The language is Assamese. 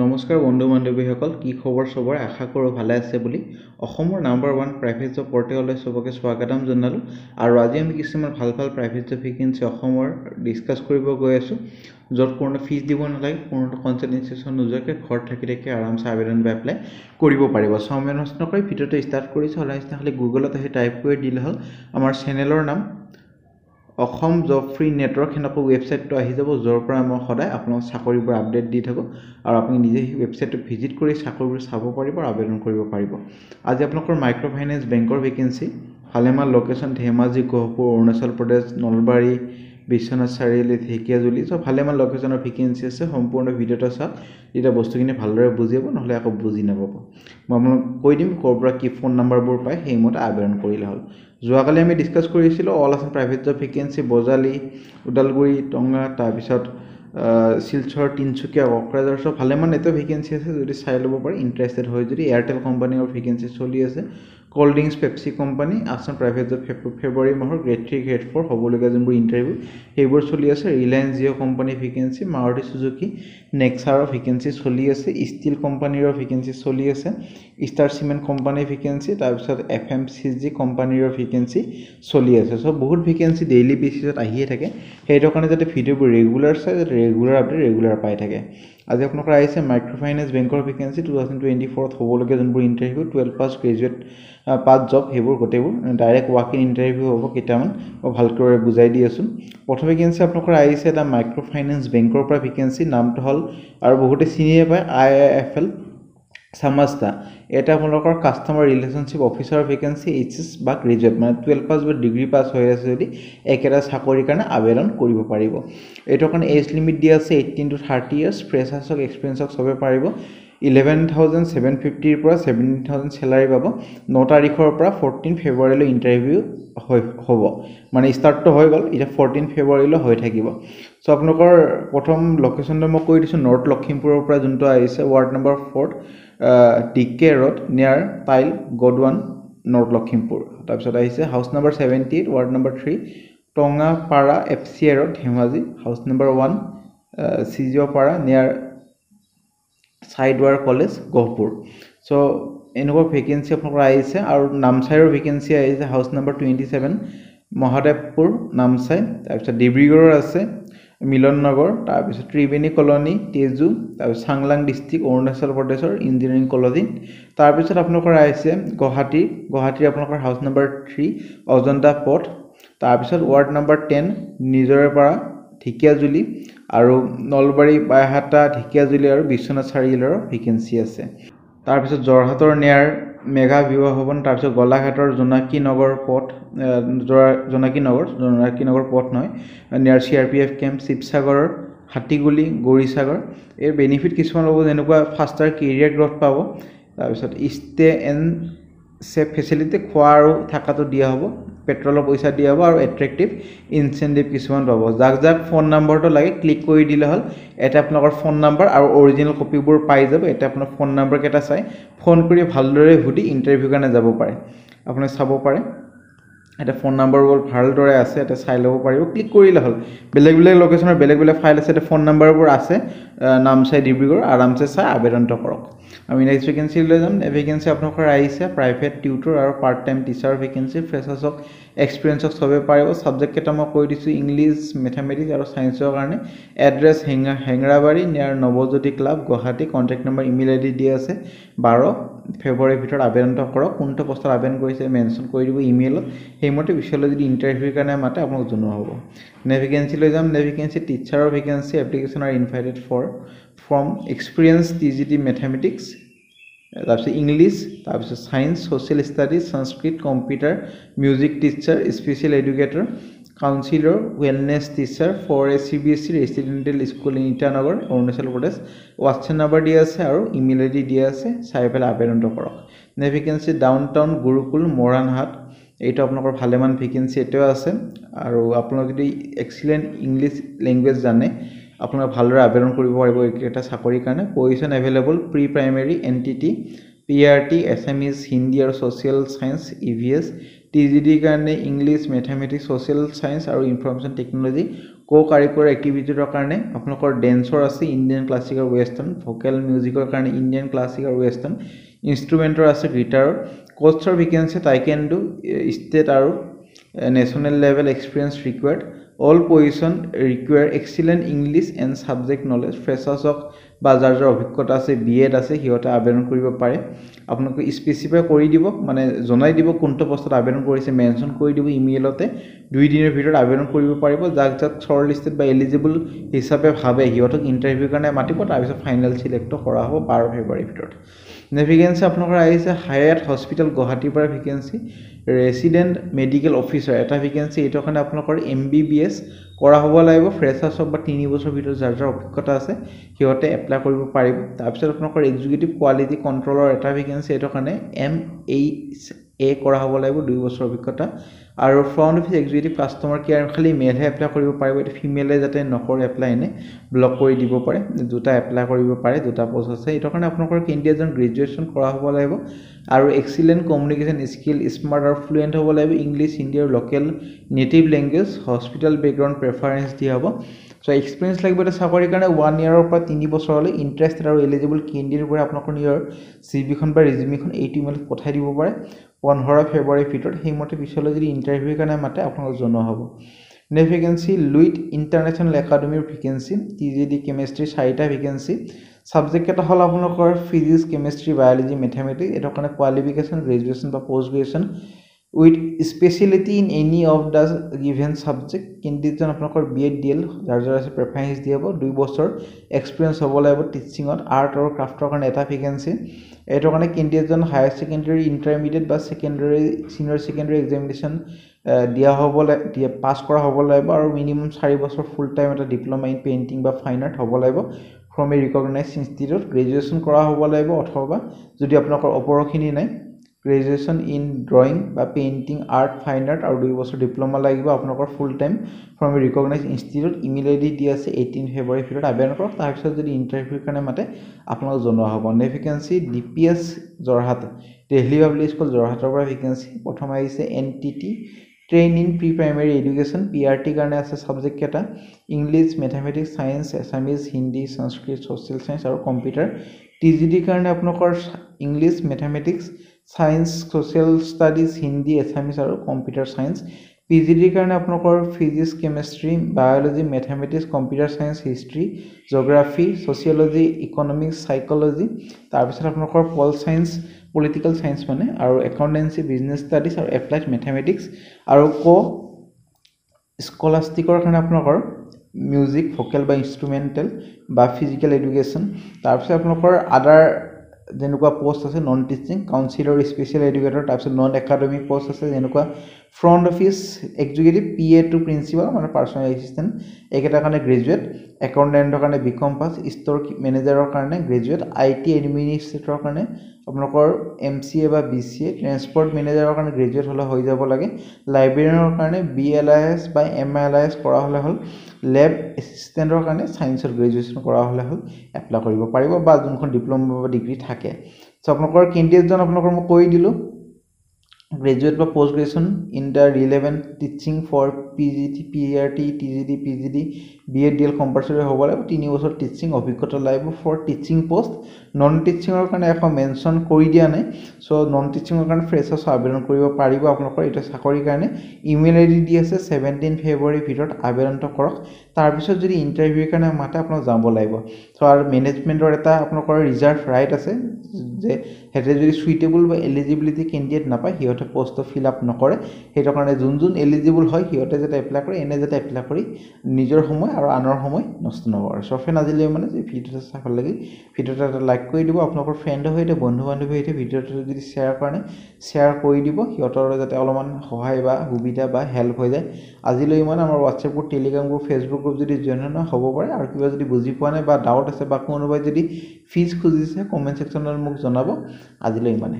নমস্কাৰ বন্ধু বান্ধৱীসকল, কি খবৰ সবৰ? আশা কৰোঁ ভালে আছে বুলি। অসমৰ নাম্বাৰ 1 প্ৰাইভেট জব পৰ্টেললৈ সবকে স্বাগতম জনালোঁ। আৰু আজি আমি কিছুমান ভাল প্ৰাইভেট জব ভেকেন্সি অসমৰ ডিছকাছ কৰিব গৈ আছোঁ, য'ত কোনো ফিজ দিব নালাগে, কোনো কনচালটেঞ্চি নোযোৱাকৈ ঘৰত থাকি আৰামছে আবেদন বা এপ্লাই কৰিব পাৰিব। সময় নষ্ট নকৰি ভিডিঅ'টো ষ্টাৰ্ট কৰিছোঁ। খালি গুগলত আহি টাইপ কৰি দিলে হ'ল আমাৰ চেনেলৰ নাম অসম জব ফ্ৰী নেটৱৰ্ক, সেনেকৈ ৱেবছাইটটো আহি যাব, য'ৰ পৰা মই সদায় আপোনালোক চাকৰিবোৰ আপডেট দি থাকোঁ। আৰু আপুনি নিজে সেই ৱেবছাইটটো ভিজিট কৰি চাকৰিবোৰ চাব পাৰিব আৰু আবেদন কৰিব পাৰিব। আজি আপোনালোকৰ মাইক্ৰ' ফাইনেন্স বেংকৰ ভেকেন্সি, ভালেমান লোকেশ্যন ধেমাজি, গহপুৰ, অৰুণাচল প্ৰদেশ, নলবাৰী, বিশ্বনাথ চাৰিআলি, ঢেকীয়াজুলি, চ' ভালেমান লোকেশ্যনৰ ভেকেন্সি আছে। সম্পূৰ্ণ ভিডিঅ'টো চাওক, তেতিয়া বস্তুখিনি ভালদৰে বুজি পাব, নহ'লে আকৌ বুজি নাপাব। মই আপোনাক কৈ দিম ক'ৰ পৰা কি ফোন নাম্বাৰবোৰ পায়, সেইমতে আবেদন কৰিলে হ'ল। যোৱাকালি আমি ডিছকাছ কৰিছিলোঁ all Assam private job vacancy, Bajali, Udalguri, Tangla, তাৰপিছত শিলচৰ, তিনিচুকীয়া, কোকৰাঝাৰ, চব ভালেমান এতিয়াও ভেকেন্সি আছে, যদি চাই ল'ব পাৰে ইণ্টাৰেষ্টেড হয় যদি। এয়াৰটেল কোম্পানীৰ ভেকেন্সি চলি আছে, cold drinks Pepsi company, Assam private job February মাহৰ গ্ৰেড 3 গ্ৰেড 4 হ'বলগীয়া যোনবোৰ ইণ্টাৰভিউ সেইবোৰ চলি আছে। ৰিলায়েন্স জিঅ' কোম্পানীৰ ভেকেন্সি, মাৰুতি চুজুকি নেক্সাৰৰ ভেকেন্সি চলি আছে, ষ্টিল কোম্পানীৰ ভেকেন্সি চলি আছে, ষ্টাৰ চিমেণ্ট কোম্পানীৰ ভেকেন্সি, তাৰপিছত FMCG কোম্পানীৰ ভেকেন্সি চলি আছে। চ' বহুত ভেকেন্সি ডেইলি বেচিছত আহিয়ে থাকে, সেইটো কাৰণে যাতে ভিডিঅ'বোৰ ৰেগুলাৰ চাই, যাতে ৰেগুলাৰ আপডেট ৰেগুলাৰ পাই থাকে। আজি আপোনালোকৰ আহিছে মাইক্ৰ' ফাইনেন্স বেংকৰ ভেকেন্সি 2024 হ'বলগীয়া যোনবোৰ ইণ্টাৰভিউ, 12 পাছ গ্ৰেজুৱেট পাছ জব, সেইবোৰ গোটেইবোৰ ডাইৰেক্ট ৱাক ইন ইণ্টাৰভিউ হ'ব। কেইটামান মই ভালকৈ বুজাই দি আছোঁ। প্ৰথম ভেকেন্সি আপোনালোকৰ আহিছে এটা মাইক্ৰ' ফাইনেন্স বেংকৰ পৰা ভেকেন্সি, নামটো হ'ল আৰু বহুতে চিনিয়ে পায় IIFL চামাস্তা। এটা আপোনালোকৰ customer relationship officer vacancy, HS বা গ্ৰেজুৱেট, মানে 12 পাছ বা ডিগ্ৰী পাছ হৈ আছে যদি একেটা চাকৰিৰ কাৰণে আবেদন কৰিব পাৰিব। এইটোৰ কাৰণে এজ লিমিট দিয়া আছে 18 to 30 ইয়াৰ্ছ, ফ্ৰেছাৰ্ছ হওক এক্সপিৰিয়েঞ্চ হওক চবে পাৰিব। 11,750 পৰা 17,000 চেলাৰী পাব। 9 তাৰিখৰ পৰা 14 ফেব্ৰুৱাৰীলৈ ইণ্টাৰভিউ হ'ব, মানে ষ্টাৰ্টটো হৈ গ'ল, এতিয়া 14 ফেব্ৰুৱাৰীলৈ হৈ থাকিব। চ' আপোনালোকৰ প্ৰথম লোকেশ্যনটো মই কৈ দিছোঁ, নৰ্থ লখিমপুৰৰ পৰা যোনটো আহিছে, ৱাৰ্ড নম্বৰ 4, DK ৰোড নিয়াৰ টাইল গডৱান, নৰ্থ লখিমপুৰ। তাৰপিছত আহিছে house number 78, ward number 3, টঙাপাৰা FCA road, Dhemaji, house number 1, চিজিঅ'পাৰা নিয়াৰ চাইডৱাৰ কলেজ, গহপুৰ। চ' এনেকুৱা ভেকেন্সি আপোনালোকৰ আহিছে। আৰু নামচাইৰ ভেকেন্সি আহিছে, হাউচ নম্বৰ 27, মহাদেৱপুৰ, নামচাই। তাৰপিছত ডিব্ৰুগড়ৰ আছে মিলন নগৰ, তাৰপিছত ত্ৰিবেণী কলনী, তেজু, তাৰপিছত চাংলাং ডিষ্ট্ৰিক্ট, অৰুণাচল প্ৰদেশৰ ইঞ্জিনিয়াৰিং কলেজ। তাৰপিছত আপোনালোকৰ আহিছে গুৱাহাটীৰ আপোনালোকৰ হাউচ নম্বৰ 3, অজন্তা পথ। তাৰপিছত ৱাৰ্ড নম্বৰ 10, নিজৰাপাৰা, ঢেকীয়াজুলি, আৰু নলবাৰী, বাইহাটা, ঢেকীয়াজুলি আৰু বিশ্বনাথ চাৰিআলিৰ ভেকেন্সি আছে। তাৰপিছত যোৰহাটৰ নিয়াৰ মেঘা বিবাহ ভৱন, তাৰপিছত গোলাঘাটৰ জোনাকী নগৰ পথ, জোনাকী নগৰ পথ নহয়, নিয়াৰ CRPF কেম্প, শিৱসাগৰৰ হাতীগুলি, গৌৰীসাগৰ। এই বেনিফিট কিছুমান ল'ব, যেনেকুৱা ফাষ্টাৰ কেৰিয়াৰ গ্ৰথ পাব, তাৰপিছত ষ্টে এণ্ড ছেফ ফেচিলিটি, খোৱা আৰু থকাটো দিয়া হ'ব, পেট্ৰলৰ পইচা দিয়া হ'ব, আৰু এট্ৰেক্টিভ ইনচেণ্টিভ কিছুমান পাব। যাক ফোন নম্বৰটো লাগে ক্লিক কৰি দিলে হ'ল, এটা আপোনালোকৰ ফোন নম্বৰ আৰু অৰিজিনেল কপিবোৰ পাই যাব। এটা আপোনাৰ ফোন নম্বৰকেইটা চাই ফোন কৰি ভালদৰে সুধি ইণ্টাৰভিউ কাৰণে যাব পাৰে, আপুনি চাব পাৰে। এটা ফোন নম্বৰবোৰ ভালদৰে আছে, এটা চাই ল'ব পাৰিব, ক্লিক কৰিলে হ'ল। বেলেগ লোকেশ্যনৰ বেলেগ ফাইল আছে, এটা ফোন নম্বৰবোৰ আছে, নামচাই, ডিব্ৰুগড়, আৰামছে চাই আবেদনটো কৰক। আমি নেক্সট ভেকেন্সি লৈ যাম। এই ভেকেন্সি আপোনালোকৰ আহিছে প্ৰাইভেট টিউটৰ আৰু part time teacher vacancy, freshers হওক এক্সপিৰিয়েঞ্চ হওক চবে পাৰিব। ছাবজেক্ট কেইটা মই কৈ দিছোঁ, ইংলিছ, মেথামেটিক্স আৰু ছায়েন্সৰ কাৰণে। এড্ৰেছ হেঙৰাবাৰী নিয়াৰ Nabajyoti club, Guwahati. Contact number, email ID দিয়া আছে। 12 ফেব্ৰুৱাৰীৰ ভিতৰত আবেদনটো কৰক। কোনটো পোষ্টত আবেদন কৰিছে মেনশ্যন কৰি দিব ইমেইলত, সেইমতে পিছলৈ যদি ইণ্টাৰভিউৰ কাৰণে মাতে আপোনাক জনোৱা হ'ব। ভেকেন্সি লৈ যাম। ভেকেন্সি টিচাৰৰ vacancy, application are invited from experience TGT mathematics, তাৰপিছত ইংলিছ, তাৰপিছত science, social studies, Sanskrit, computer, music teacher, special educator, counsellor, wellness teacher for CBSE residential school in Itanagar, Arunachal Pradesh. WhatsApp number দিয়া আছে আৰু ইমেইল ID দিয়া আছে, চাই পেলাই আবেদনটো কৰক। Vacancy down town, gurukul, Moranhat. এইটো আপোনালোকৰ ভালেমান ভেকেন্সি এতিয়াও আছে। আৰু আপোনালোকে যদি এক্সিলেণ্ট ইংলিছ লেংগুৱেজ জানে, আপোনালোকে ভালদৰে আবেদন কৰিব পাৰিব এইকেইটা চাকৰিৰ কাৰণে। Position available, pre primary, NTT, PRT, SMEs, Hindi আৰু ছ'চিয়েল ছায়েন্স, EVS। TGT কাৰণে ইংলিছ, মেথামেটিক্স, ছ'চিয়েল ছায়েন্স আৰু ইনফৰমেশ্যন টেকন'লজি, কো কাৰিকুলাৰ এক্টিভিটিৰ কাৰণে আপোনালোকৰ ডেন্সৰ আছে ইণ্ডিয়ান ক্লাছিক আৰু ৱেষ্টাৰ্ণ ভোকেল মিউজিকৰ কাৰণে ইণ্ডিয়ান ক্লাছিক আৰু ৱেষ্টাৰ্ণ ইনষ্ট্ৰুমেণ্টৰ আছে গিটাৰৰ কোচৰ ভেকেন্সি টাইকেণ্ডো ষ্টেট আৰু national level experience required all position require excellent English and subject knowledge freshers হক বা যাৰ অভিজ্ঞতা আছে বিএড আছে হিয়তে আবেদন কৰিব পাৰে আপোনাক স্পেসিফাই কৰি দিব মানে জনাই দিব কোনটো পোষ্টত আবেদন কৰিছে মেনশন কৰি দিব ইমেইলতে 2 দিনৰ ভিতৰত আবেদন কৰিব পাৰিব যাক শৰ্ট লিস্টেড বা এলিজিবল হিচাপে ভাবে হিয়তক ইন্টাৰভিউ কাৰণে মাতিব তাৰ পিছত ফাইনাল সিলেক্ট কৰা হ'ব 12 ফেব্ৰুৱাৰীৰ ভিতৰত ভেকেন্সি আপোনালোকৰ আহিছে হায়াত হস্পিটেল গুৱাহাটীৰ পৰা ভেকেন্সি ৰেসিডেন্ট মেডিকেল অফিচাৰ এটা ভেকেন্সি এটো কাৰণে আপোনালোকৰ এমবিবিএছ কৰা হ'ব লাগিব ফ্ৰেছাৰ্ছ বা 3 বছৰ ভিতৰত যাৰ অভিজ্ঞতা আছে হিয়তে এপ্লাই কৰিব পাৰিব তাৰ পিছত আপোনালোকৰ এক্সিকিউটিভ কোৱালিটি কন্ট্ৰোলৰ এটা ভেকেন্সি এটো কাৰণে এমএইচএ কৰা হ'ব লাগিব 2 বছৰ অভিজ্ঞতা আৰু front office executive customer care খালি মেলহে এপ্লাই কৰিব পাৰিব এটো ফিমেলে যাতে নকৰে এপ্লাই নে ব্লক কৰি দিব পাৰে দুটা এপ্লাই কৰিব পাৰে দুটা পোষ্ট আছে এটো কাৰণে আপোনালোকৰ কেণ্ডিডেটজন গ্ৰেজুৱেচন কৰা হ'ব লাগিব আৰু এক্সিলেন্ট কমিউনিকেশন স্কিল স্মাৰ্ট আৰু ফ্লুয়েন্ট হ'ব লাগিব ইংলিশ হিন্দী আৰু local native language hospital background preference দিয়া হ'ব সো এক্সপেৰিয়েন্স লাগিব এটা চাকৰিৰ কাৰণে 1 ইয়াৰৰ পৰা 3 বছৰলৈ ইন্টাৰেস্টেড আৰু এলিজিবল কেণ্ডিডেট পৰা আপোনালোকৰ নিজৰ সিভিখন বা ৰিজিউমিখন এইটো ইমেইলত পঠাই দিব পাৰে 15 ফেব্ৰুৱাৰীৰ ভিতৰত সেইমতে পিছলৈ যদি ইন্টাৰভিউৰ কাৰণে মাতে আপোনালোকক জনোৱা হ'ব নেক্সট ভেকেন্সি লুইট ইন্টাৰনেশ্যনেল একাডেমিৰ ভেকেন্সি টিজিডি কেমিষ্ট্ৰি 4টা ভেকেন্সি সাবজেক্ট এটা হল আপোনালোকৰ ফিজিক্স কেমিষ্ট্ৰি বায়োলজি ম্যাথমেটিক্স এটা কাৰণে কোৱালিফিকেশন গ্ৰেজুৱেচন বা post graduation with specialty in any of the given subject কেণ্ডিডেটজন আপোনালোকৰ বিএড ডিএল যাৰ আছে প্ৰেফাৰেন্স দিয়া হ'ব 2 বছৰ এক্সপেৰিয়েন্স হ'ব লাগিব টিচিংত আৰ্ট আৰু ক্ৰাফটৰ কাৰণে এটা ভেকেন্সি এটো কাৰণে কেণ্ডিডেটজন হায়াৰ সেকেন্ডাৰী ইন্টাৰমিডিয়েট বা সেকেন্ডাৰী সিনিয়ৰ সেকেন্ডাৰী এক্সামিনেশন দিয়া হ'ব দিয়া পাস কৰা হ'ব লাগিব আৰু মিনিমাম 4 বছৰ ফুল টাইম এটা ডিপ্লোমা ইন পেইন্টিং বা ফাইন আৰ্ট হ'ব লাগিব from a recognized institute graduation কৰা হ'ব লাগিব অথবা যদি আপোনালোকৰ অপৰখিনি নাই গ্ৰেজুৱেচন ইন ড্ৰয়িং বা পেইন্টিং আৰ্ট ফাইন আৰ্ট আৰু 2 বছৰ ডিপ্লোমা লাগিব আপোনালোকৰ full time from a recognized institute email ID দি আছে 18 ফেব্ৰুৱাৰীৰ ভিতৰত আবেদন কৰক তাৰ পিছত যদি ইন্টাৰভিউৰ কাৰণে মাতে আপোনালোক জনোৱা হ'ব vacancy DPS Jorhat Delhi public school জৰহাটৰ পৰা ভেকেন্সি প্ৰথম আহিছে NTT train in pre primary education PRT কাৰণে আছে সাবজেক্ট কেটা English mathematics science Assamese Hindi Sanskrit social science আৰু কম্পিউটাৰ টিজিডি কাৰণে আপোনালোকৰ English mathematics science social studies Hindi Assamese আৰু কম্পিউটাৰ সায়েন্স পিজিডি কাৰণে আপোনালোকৰ physics chemistry biology mathematics computer science history geography sociology economics psychology তাৰ পিছত আপোনালোকৰ পল সায়েন্স পলিটিক্যাল সায়েন্স মানে আৰু একাউন্টেন্সি বিজনেস ষ্টাডিজ আৰু এপ্লাইড ম্যাথমেটিক্স আৰু কো স্কলাস্টিকৰ কাৰণে আপোনালোকৰ মিউজিক ভোকেল বা ইনস্ট্ৰুমেন্টাল বা ফিজিক্যাল এডুকেশ্যন তাৰ পিছত আপোনালোকৰ আদাৰ যেনেকুৱা পোষ্ট আছে non teaching counsellor special educator তাৰ পিছত নন একাডেমিক পোষ্ট আছে যেনেকুৱা front office executive PA to principal মানে পাৰ্সোনাল এসিস্ট্যান্ট একেটা কাৰণে গ্ৰেজুৱেট একাউন্টেন্টৰ কাৰণে বিকম পাস ষ্টৰ মেনেজাৰৰ কাৰণে গ্ৰেজুৱেট আইটি এডমিনিষ্ট্ৰেটৰৰ কাৰণে আপোনালোকৰ এমসিএ বা বিসিএ ট্ৰান্সপোৰ্ট মেনেজাৰৰ কাৰণে গ্ৰেজুৱেট হলে হৈ যাব লাগে লাইব্ৰেৰিয়ানৰ কাৰণে বিএলআইএস বা এমএলআইএস কৰা হলে হল ল্যাব এসিস্ট্যান্টৰ কাৰণে সায়েন্সৰ গ্ৰেজুৱেচন কৰা হলে হল এপ্লাই কৰিব পাৰিব বা যোনখন ডিপ্লোমা বা ডিগ্ৰী থাকে সো আপোনালোকৰ কেণ্ডিডেটজন আপোনালোকৰ মই কৈ দিলো graduate বা post graduation in the relevant teaching for PGT PRT TGD PGD BEd compulsory হ'ব লাগিব 3 বছৰ টিচিং অভিজ্ঞতা লাগিব for teaching post non teaching ৰ কাৰণে এখন মেনশন কৰি দিয়া নাই সো non teaching ৰ কাৰণে ফ্ৰেছাৰ্ছ আবেদন কৰিব পাৰিব আপোনালোকৰ এটা চাকৰিৰ কাৰণে ইমেইল আইডি দি আছে 17 ফেব্ৰুৱাৰীৰ ভিতৰত আবেদনটো কৰক তাৰ পিছত যদি ইন্টাৰভিউৰ কাৰণে মাতে আপোনাক যাব লাগিব সো আৰু মেনেজমেন্টৰ এটা আপোনালোকৰ ৰিজাৰ্ভ ৰাইট আছে যে হেতে যদি সুইটেবল বা এলিজিবিলিটি কেণ্ডিডেট নাপায় হিয়তে পোষ্ট ফিল আপ নকৰে হেটো কাৰণে যোন এলিজিবল হয় হিয়তে যেটা এপ্লাই কৰে এনে যেটা এপ্লাই কৰি নিজৰ সময় আৰু আনৰ সময় নষ্ট নকৰে সো ফ্ৰেন্ড আজিলৈ মানে যে ভিডিওটো চাই ভাল লাগি ভিডিওটো এটা লাইক কৰি দিব আপোনালোকৰ ফ্ৰেন্ড হৈতে বন্ধু বান্ধৱী হৈতে ভিডিওটো যদি শেয়াৰ কৰে শেয়াৰ কৰি দিব হিয়তৰ যাতে অলপমান সহায় বা সুবিধা বা হেল্প হৈ যায় আজিলৈ মানে আমাৰ WhatsApp group Telegram group Facebook group যদি জয়েন হ'ব পাৰে আৰু কিবা যদি বুজি পোৱা নাই বা ডাউট আছে বা কোনোবাই যদি ফিজ খুজিছে কমেন্ট সেকশনত মোক জনাব আজিলৈ মানে